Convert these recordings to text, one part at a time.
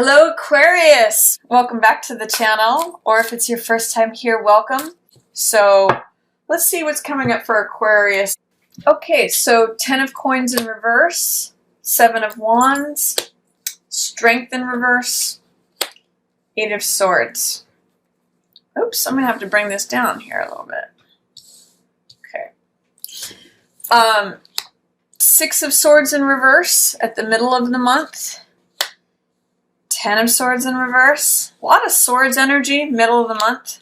Hello Aquarius! Welcome back to the channel, or if it's your first time here, welcome. So let's see what's coming up for Aquarius. Okay, so 10 of coins in reverse, 7 of wands, strength in reverse, 8 of swords. Oops, I'm gonna have to bring this down here a little bit. Okay. 6 of swords in reverse at the middle of the month. 10 of swords in reverse. A lot of swords energy, middle of the month.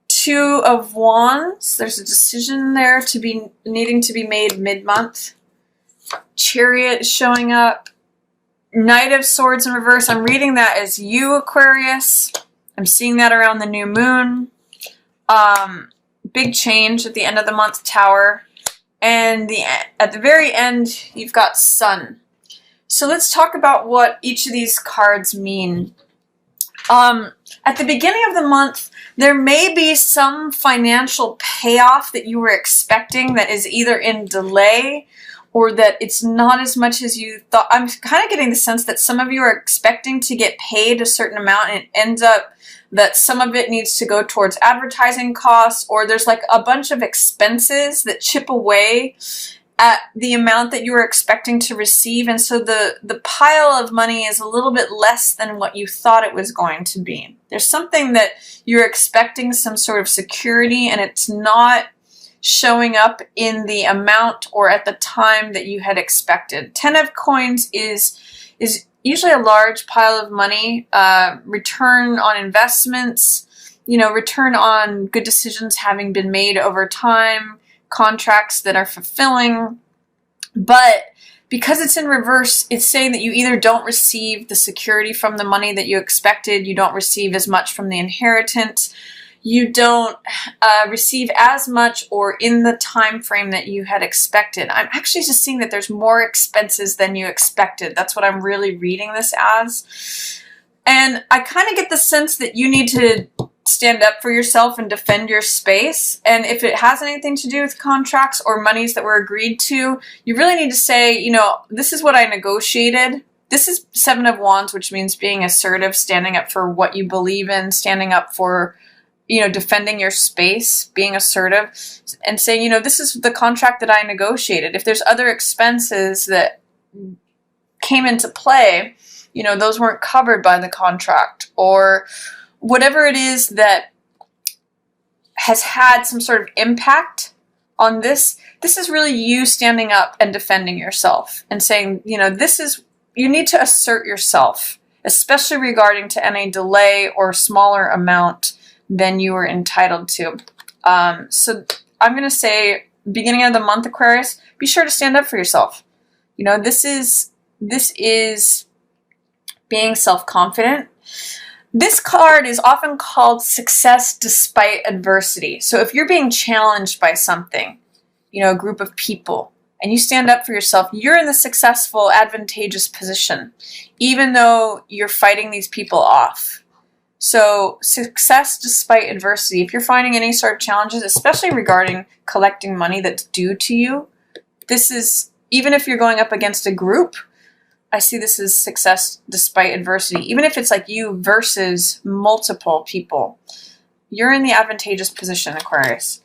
2 of wands. There's a decision there to be needing to be made mid-month. Chariot is showing up. Knight of swords in reverse. I'm reading that as you, Aquarius. I'm seeing that around the new moon. Big change at the end of the month, Tower. And at the very end, you've got Sun. So let's talk about what each of these cards mean. At the beginning of the month, there may be some financial payoff that you were expecting that is either in delay or that it's not as much as you thought. I'm kind of getting the sense that some of you are expecting to get paid a certain amount and it ends up that some of it needs to go towards advertising costs, or there's like a bunch of expenses that chip away at the amount that you were expecting to receive, and so the pile of money is a little bit less than what you thought it was going to be. There's something that you're expecting, some sort of security, and it's not showing up in the amount or at the time that you had expected. 10 of coins is usually a large pile of money, return on investments, return on good decisions having been made over time, contracts that are fulfilling. But because it's in reverse, it's saying that you either don't receive the security from the money that you expected, you don't receive as much from the inheritance, you don't receive as much or in the time frame that you had expected. I'm actually just seeing that there's more expenses than you expected. That's what I'm really reading this as. And I kind of get the sense that you need to stand up for yourself and defend your space. And if it has anything to do with contracts or monies that were agreed to, you really need to say, this is what I negotiated. This is 7 of wands, which means being assertive, standing up for what you believe in, standing up for, defending your space, being assertive, and saying, this is the contract that I negotiated. If there's other expenses that came into play, those weren't covered by the contract, or whatever it is that has had some sort of impact on this is really you standing up and defending yourself and saying, you need to assert yourself, especially regarding to any delay or smaller amount than you were entitled to. So I'm going to say, beginning of the month, Aquarius, be sure to stand up for yourself. This is being self-confident. This card is often called success despite adversity. So if you're being challenged by something, a group of people, and you stand up for yourself, you're in the successful, advantageous position, even though you're fighting these people off. So success despite adversity. If you're finding any sort of challenges, especially regarding collecting money that's due to you, this is, even if you're going up against a group, I see this as success despite adversity. Even if it's like you versus multiple people, you're in the advantageous position, Aquarius.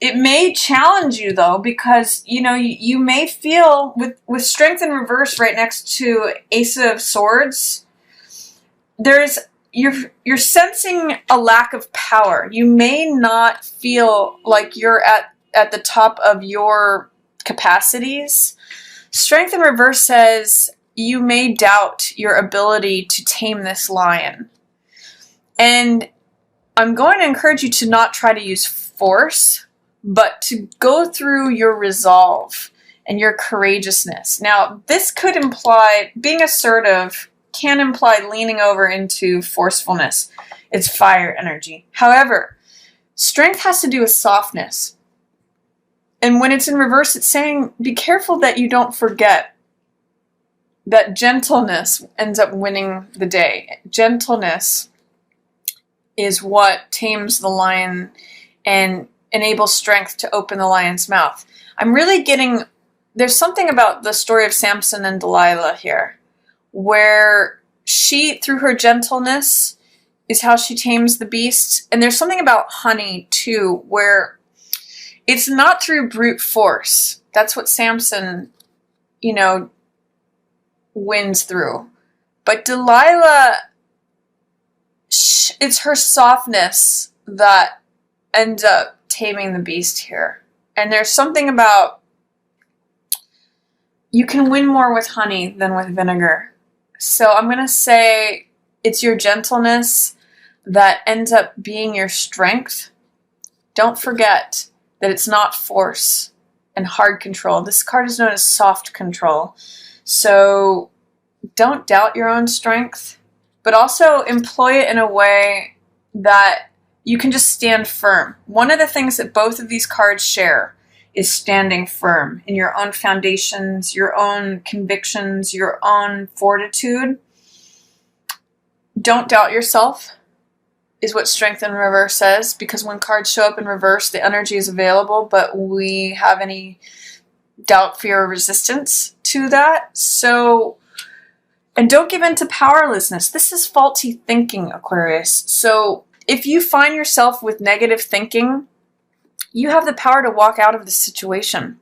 It may challenge you though, because you may feel with strength in reverse right next to Ace of Swords, you're sensing a lack of power. You may not feel like you're at the top of your capacities. Strength in reverse says you may doubt your ability to tame this lion. And I'm going to encourage you to not try to use force, but to go through your resolve and your courageousness. Now, this could imply being assertive, can imply leaning over into forcefulness. It's fire energy. However, strength has to do with softness. And when it's in reverse, it's saying, be careful that you don't forget that gentleness ends up winning the day. Gentleness is what tames the lion and enables strength to open the lion's mouth. I'm really getting, there's something about the story of Samson and Delilah here, where She, through her gentleness, is how she tames the beasts. And there's something about honey, too, where it's not through brute force. That's what Samson, you know, wins through. But Delilah, it's her softness that ends up taming the beast here. And there's something about, you can win more with honey than with vinegar. So I'm going to say it's your gentleness that ends up being your strength. Don't forget that it's not force and hard control. This card is known as soft control. So don't doubt your own strength, but also employ it in a way that you can just stand firm. One of the things that both of these cards share is standing firm in your own foundations, your own convictions, your own fortitude. Don't doubt yourself is what Strength in Reverse says, because when cards show up in reverse, the energy is available, but we have any doubt, fear, or resistance to that. So, and don't give in to powerlessness. This is faulty thinking, Aquarius. So if you find yourself with negative thinking, you have the power to walk out of the situation.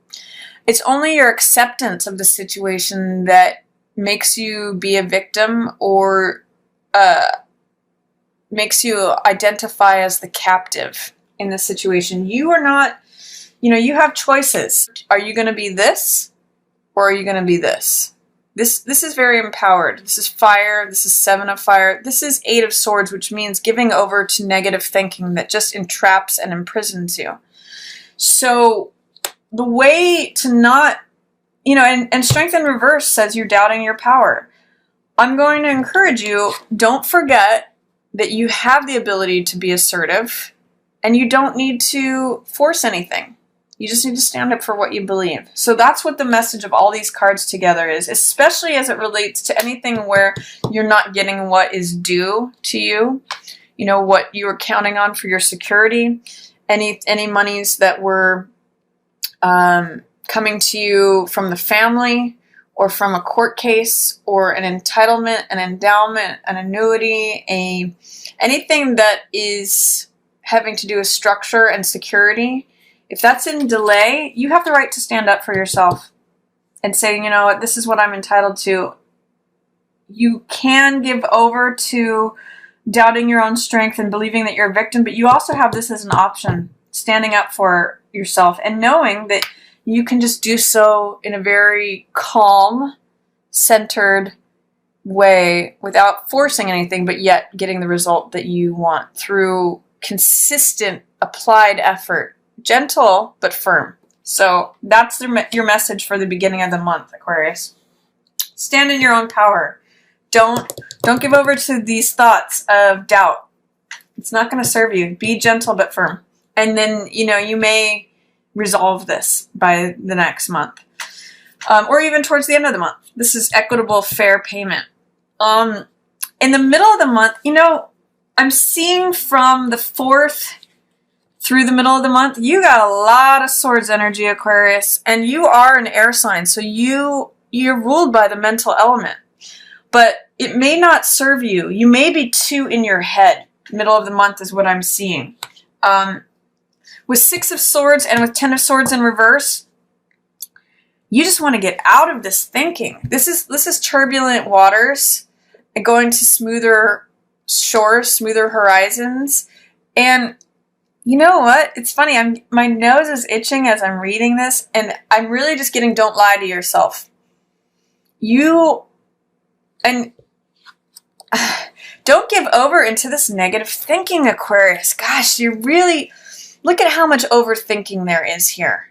It's only your acceptance of the situation that makes you be a victim or makes you identify as the captive in the situation. You are not, you know, you have choices. Are you going to be this or are you going to be this? This is very empowered. This is fire. This is 7 of fire. This is 8 of swords, which means giving over to negative thinking that just entraps and imprisons you. So the way to not, you know, and Strength in Reverse says you're doubting your power. I'm going to encourage you, don't forget that you have the ability to be assertive and you don't need to force anything. You just need to stand up for what you believe. So that's what the message of all these cards together is, especially as it relates to anything where you're not getting what is due to you, you know, what you were counting on for your security, any monies that were coming to you from the family or from a court case or an entitlement, an endowment, an annuity, anything that is having to do with structure and security. If that's in delay, you have the right to stand up for yourself and say, you know what, this is what I'm entitled to. You can give over to doubting your own strength and believing that you're a victim, but you also have this as an option, standing up for yourself and knowing that you can just do so in a very calm, centered way without forcing anything, but yet getting the result that you want through consistent, applied effort. Gentle, but firm. So that's your message for the beginning of the month, Aquarius. Stand in your own power. Don't give over to these thoughts of doubt. It's not going to serve you. Be gentle, but firm. And then, you know, you may resolve this by the next month. Or even towards the end of the month. This is equitable, fair payment. In the middle of the month, you know, I'm seeing from the 4th through the middle of the month, you got a lot of swords energy, Aquarius, and you are an air sign, so you're ruled by the mental element. But it may not serve you. You may be too in your head. Middle of the month is what I'm seeing. With 6 of swords and with 10 of swords in reverse, you just want to get out of this thinking. This is turbulent waters and going to smoother shores, smoother horizons. And you know what? It's funny. My nose is itching as I'm reading this, and I'm really just getting don't lie to yourself. Don't give over into this negative thinking, Aquarius. Gosh, you really, look at how much overthinking there is here.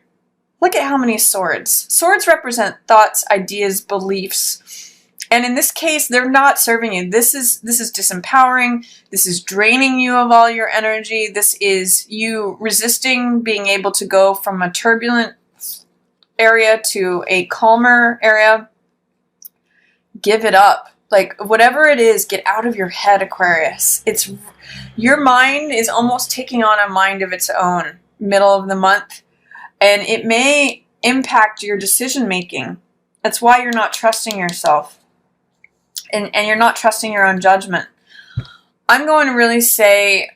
Look at how many swords. Swords represent thoughts, ideas, beliefs. And in this case, they're not serving you. This is disempowering. This is draining you of all your energy. This is you resisting being able to go from a turbulent area to a calmer area. Give it up. Like, whatever it is, get out of your head, Aquarius. Your mind is almost taking on a mind of its own middle of the month. And it may impact your decision making. That's why you're not trusting yourself. and you're not trusting your own judgment. I'm going to really say,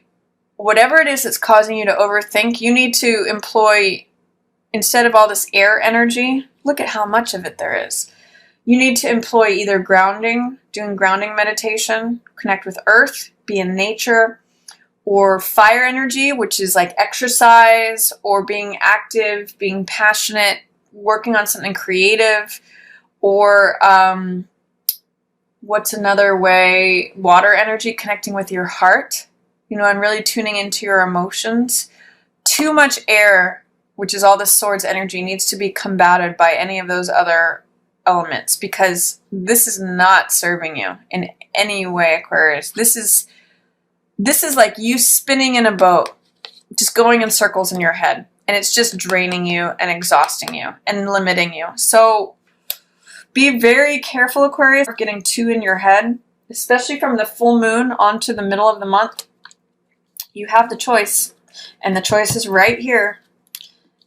whatever it is that's causing you to overthink, you need to employ, instead of all this air energy, look at how much of it there is. You need to employ either grounding, doing grounding meditation, connect with earth, be in nature, or fire energy, which is like exercise or being active, being passionate, working on something creative, or what's another way? Water energy, connecting with your heart, and really tuning into your emotions. Too much air, which is all the swords energy, needs to be combated by any of those other elements, because this is not serving you in any way, Aquarius. This is like you spinning in a boat, just going in circles in your head, and it's just draining you and exhausting you and limiting you. So be very careful, Aquarius, of getting too in your head, especially from the full moon onto the middle of the month. You have the choice, and the choice is right here.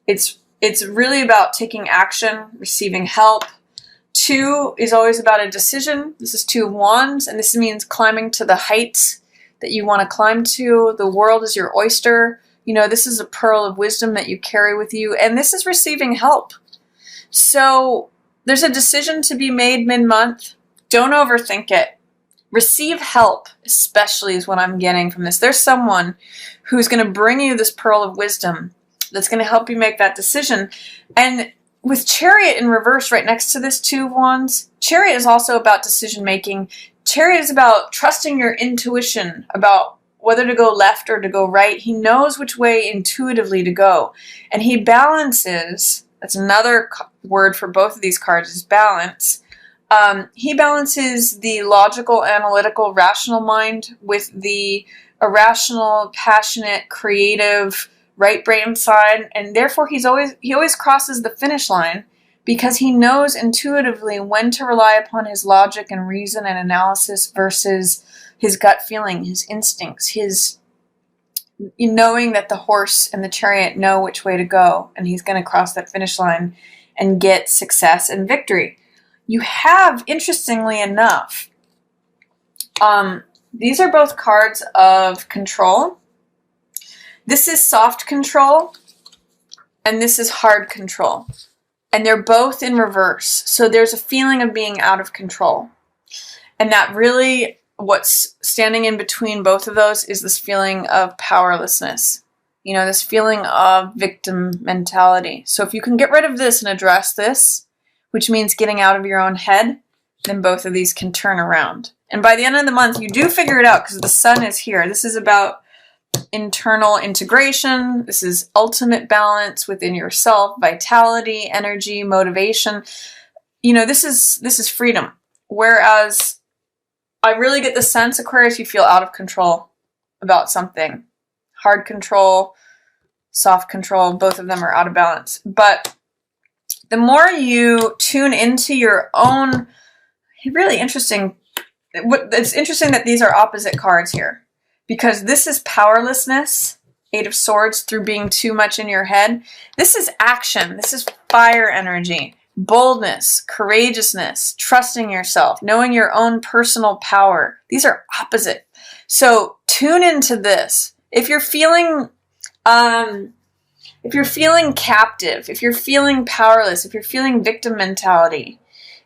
It's really about taking action, receiving help. 2 is always about a decision. This is 2 of Wands, and this means climbing to the heights that you want to climb to. The world is your oyster. This is a pearl of wisdom that you carry with you, and this is receiving help. So there's a decision to be made mid-month. Don't overthink it. Receive help, especially, is what I'm getting from this. There's someone who's going to bring you this pearl of wisdom that's going to help you make that decision. And with Chariot in reverse right next to this 2 of Wands, Chariot is also about decision making. Chariot is about trusting your intuition about whether to go left or to go right. He knows which way intuitively to go. And he balances, that's another word for both of these cards, is balance. He balances the logical, analytical, rational mind with the irrational, passionate, creative, right brain side, and therefore he always crosses the finish line, because he knows intuitively when to rely upon his logic and reason and analysis versus his gut feeling, his instincts, his knowing that the horse and the chariot know which way to go, and he's going to cross that finish line and get success and victory. You have, interestingly enough, these are both cards of control. This is soft control, and this is hard control. And they're both in reverse. So there's a feeling of being out of control. And that really, what's standing in between both of those is this feeling of powerlessness. This feeling of victim mentality. So if you can get rid of this and address this, which means getting out of your own head, then both of these can turn around. And by the end of the month, you do figure it out, because the sun is here. This is about internal integration. This is ultimate balance within yourself, vitality, energy, motivation. This is freedom. Whereas I really get the sense, Aquarius, you feel out of control about something. Hard control, soft control, both of them are out of balance. But the more you tune into your own, really interesting, it's interesting that these are opposite cards here, because this is powerlessness, 8 of Swords, through being too much in your head. This is action. This is fire energy, boldness, courageousness, trusting yourself, knowing your own personal power. These are opposite. So tune into this. If you're feeling captive, if you're feeling powerless, if you're feeling victim mentality,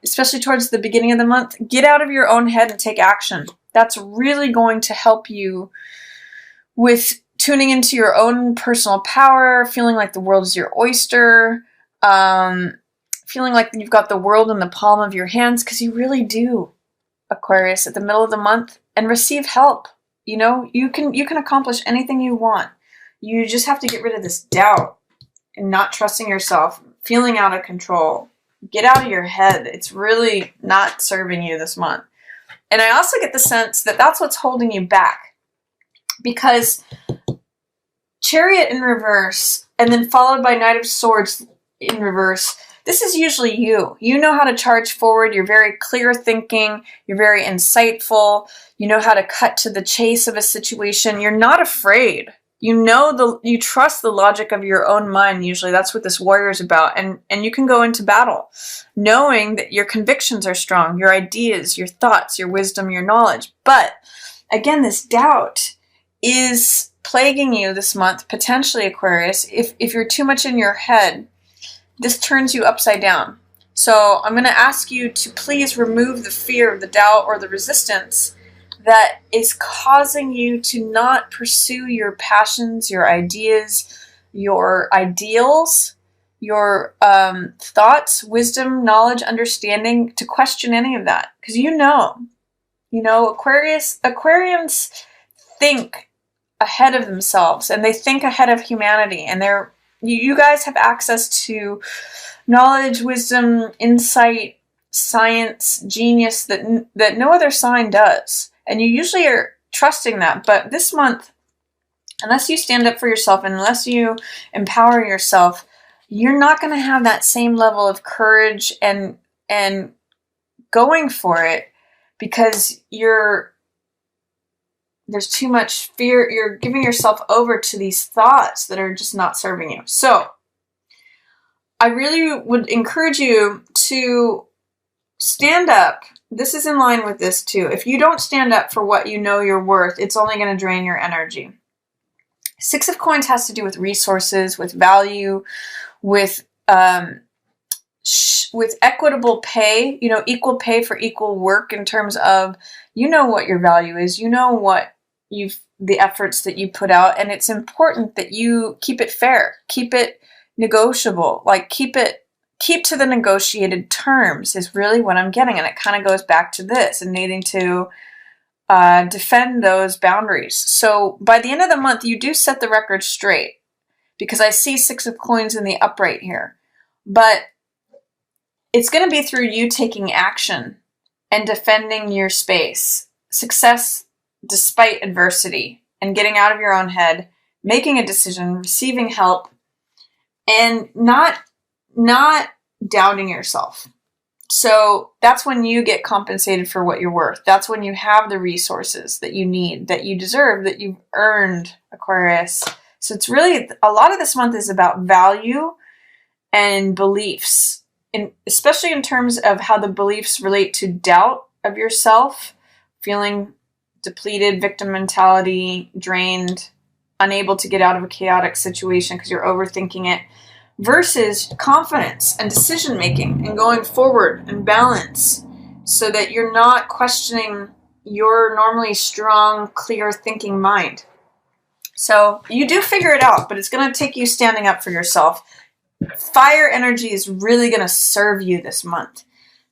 especially towards the beginning of the month, get out of your own head and take action. That's really going to help you with tuning into your own personal power, feeling like the world is your oyster, feeling like you've got the world in the palm of your hands, because you really do, Aquarius, at the middle of the month, and receive help. You can accomplish anything you want. You just have to get rid of this doubt and not trusting yourself, feeling out of control. Get out of your head. It's really not serving you this month. And I also get the sense that that's what's holding you back, because Chariot in reverse and then followed by Knight of Swords in reverse, this is usually you. You know how to charge forward. You're very clear thinking. You're very insightful. You know how to cut to the chase of a situation. You're not afraid You trust the logic of your own mind. Usually that's what this warrior is about. And you can go into battle knowing that your convictions are strong, your ideas, your thoughts, your wisdom, your knowledge. But again, this doubt is plaguing you this month, potentially, Aquarius. If you're too much in your head, this turns you upside down. So I'm going to ask you to please remove the fear, the doubt, or the resistance that is causing you to not pursue your passions, your ideas, your ideals, your thoughts, wisdom, knowledge, understanding, to question any of that. Because Aquarians think ahead of themselves, and they think ahead of humanity, and you guys have access to knowledge, wisdom, insight, science, genius that no other sign does. And you usually are trusting that. But this month, unless you stand up for yourself, and unless you empower yourself, you're not going to have that same level of courage and going for it, because there's too much fear. You're giving yourself over to these thoughts that are just not serving you. So I really would encourage you to stand up. This is in line with this too. If you don't stand up for what you know you're worth, it's only going to drain your energy. Six of Coins has to do with resources, with value, with equitable pay, equal pay for equal work, in terms of, what your value is, what the efforts that you put out. And it's important that you keep it fair, keep it negotiable, keep to the negotiated terms is really what I'm getting. And it kind of goes back to this and needing to defend those boundaries. So by the end of the month, you do set the record straight, because I see Six of Coins in the upright here. But it's going to be through you taking action and defending your space. Success despite adversity, and getting out of your own head, making a decision, receiving help, and not doubting yourself. So that's when you get compensated for what you're worth. That's when you have the resources that you need, that you deserve, that you've earned, Aquarius. So it's really, a lot of this month is about value and beliefs, especially in terms of how the beliefs relate to doubt of yourself, feeling depleted, victim mentality, drained, unable to get out of a chaotic situation because you're overthinking it, versus confidence and decision making and going forward and balance, so that you're not questioning your normally strong, clear thinking mind. So you do figure it out, but it's going to take you standing up for yourself. Fire energy is really going to serve you this month.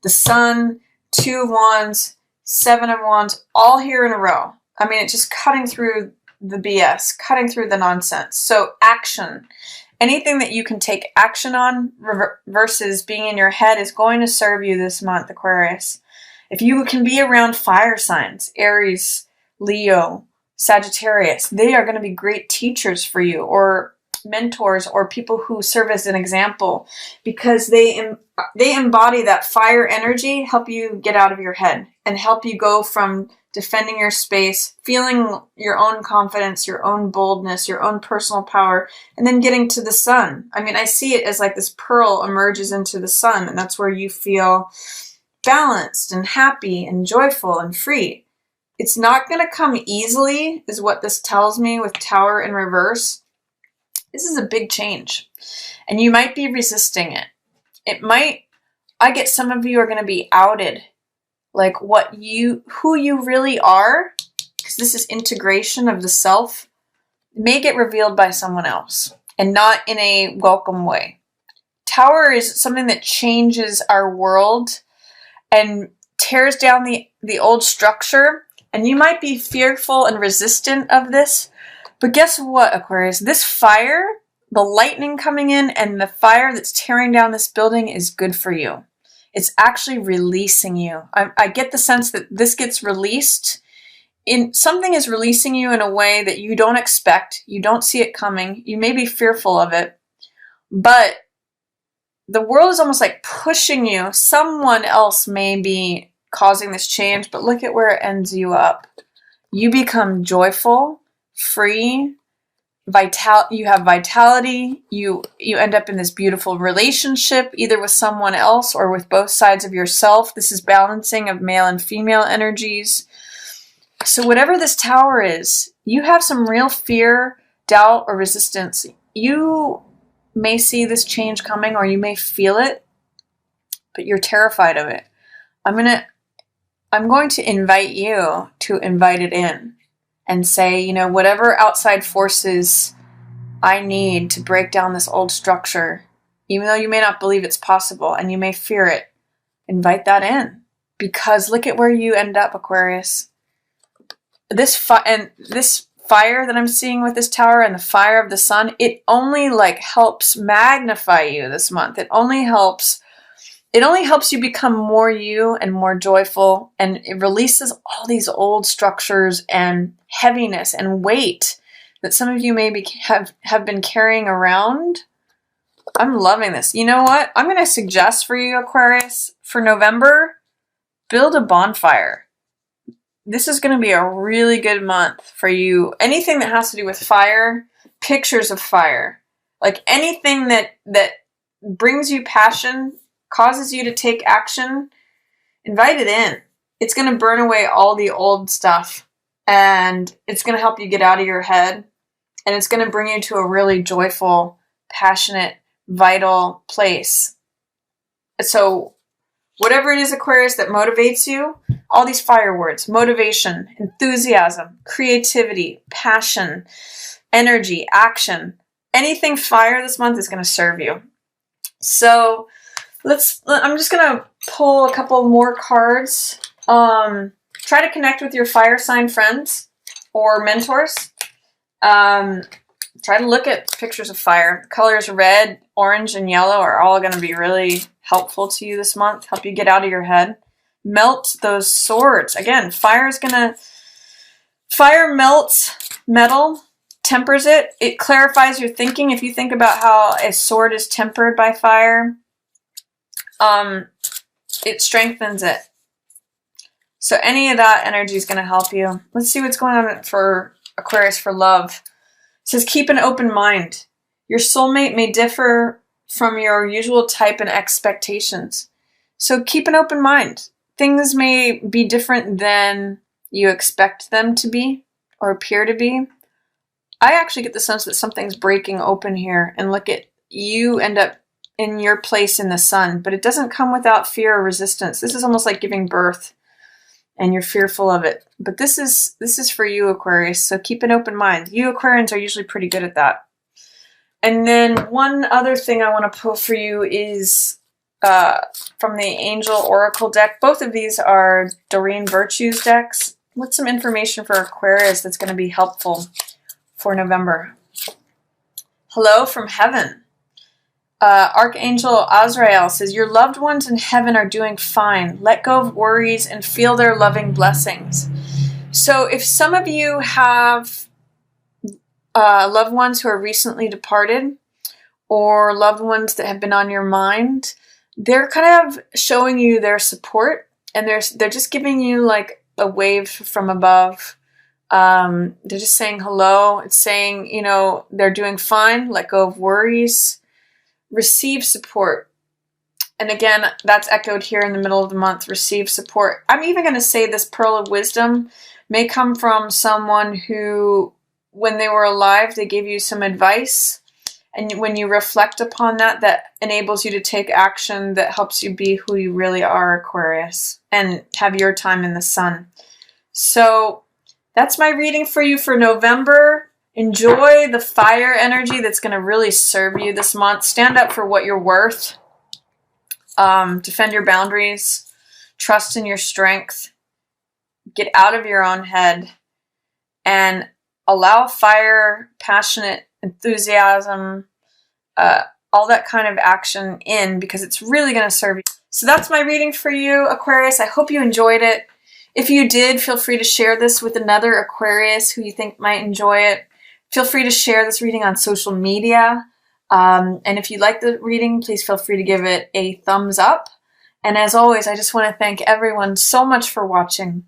The Sun, Two of Wands, Seven of Wands, all here in a row. I mean, it's just cutting through the BS, cutting through the nonsense. So action. Anything that you can take action on versus being in your head is going to serve you this month, Aquarius. If you can be around fire signs, Aries, Leo, Sagittarius, they are going to be great teachers for you, or mentors, or people who serve as an example, because they embody that fire energy, help you get out of your head and help you go from defending your space, feeling your own confidence, your own boldness, your own personal power, and then getting to the sun. I mean, I see it as like this pearl emerges into the sun, and that's where you feel balanced and happy and joyful and free. It's not going to come easily, is what this tells me with Tower in reverse. This is a big change, and you might be resisting it. I get some of you are going to be outed, like who you really are, because this is integration of the self, may get revealed by someone else, and not in a welcome way. Tower is something that changes our world and tears down the old structure, and you might be fearful and resistant of this. But guess what, Aquarius? This fire, the lightning coming in and the fire that's tearing down this building, is good for you. It's actually releasing you. I get the sense that this gets released. Something is releasing you in a way that you don't expect. You don't see it coming. You may be fearful of it. But the world is almost like pushing you. Someone else may be causing this change, but look at where it ends you up. You become joyful, free, you have vitality, you end up in this beautiful relationship, either with someone else or with both sides of yourself. This is balancing of male and female energies. So whatever this tower is, you have some real fear, doubt, or resistance. You may see this change coming, or you may feel it, but you're terrified of it. I'm going to invite you to invite it in and say, you know, whatever outside forces I need to break down this old structure, even though you may not believe it's possible and you may fear it, invite that in. Because look at where you end up, Aquarius. This fire that I'm seeing with this tower and the fire of the sun, it only helps magnify you this month. It only helps you become more you and more joyful, and it releases all these old structures and heaviness and weight that some of you maybe have been carrying around. I'm loving this. You know what? I'm going to suggest for you, Aquarius, for November, build a bonfire. This is going to be a really good month for you. Anything that has to do with fire, pictures of fire, like anything that brings you passion, causes you to take action, invite it in. It's going to burn away all the old stuff, and it's going to help you get out of your head, and it's going to bring you to a really joyful, passionate, vital place. So whatever it is, Aquarius, that motivates you, all these fire words: motivation, enthusiasm, creativity, passion, energy, action. Anything fire this month is going to serve you. So I'm just going to pull a couple more cards. Try to connect with your fire sign friends or mentors. Try to look at pictures of fire. Colors red, orange, and yellow are all going to be really helpful to you this month. Help you get out of your head. Melt those swords. Again, fire melts metal, tempers it. It clarifies your thinking. If you think about how a sword is tempered by fire, it strengthens it. So any of that energy is going to help you. Let's see what's going on for Aquarius for love. It says, keep an open mind. Your soulmate may differ from your usual type and expectations. So keep an open mind. Things may be different than you expect them to be or appear to be. I actually get the sense that something's breaking open here, and look at you end up in your place in the sun, but it doesn't come without fear or resistance. This is almost like giving birth, and you're fearful of it. But this is for you, Aquarius, so keep an open mind. You Aquarians are usually pretty good at that. And then one other thing I want to pull for you is from the Angel Oracle deck. Both of these are Doreen Virtues decks. What's some information for Aquarius that's going to be helpful for November? Hello from heaven. Archangel Azrael says, your loved ones in heaven are doing fine. Let go of worries and feel their loving blessings. So if some of you have loved ones who are recently departed, or loved ones that have been on your mind, they're kind of showing you their support, and they're just giving you like a wave from above. They're just saying hello. It's saying, you know, they're doing fine. Let go of worries. Receive support. And again, that's echoed here in the middle of the month. Receive support. I'm even going to say this pearl of wisdom may come from someone who, when they were alive, they gave you some advice. And when you reflect upon that, that enables you to take action that helps you be who you really are, Aquarius, and have your time in the sun. So that's my reading for you for November. Enjoy the fire energy that's going to really serve you this month. Stand up for what you're worth. Defend your boundaries. Trust in your strength. Get out of your own head. And allow fire, passionate enthusiasm, all that kind of action in, because it's really going to serve you. So that's my reading for you, Aquarius. I hope you enjoyed it. If you did, feel free to share this with another Aquarius who you think might enjoy it. Feel free to share this reading on social media. And if you like the reading, please feel free to give it a thumbs up. And as always, I just want to thank everyone so much for watching.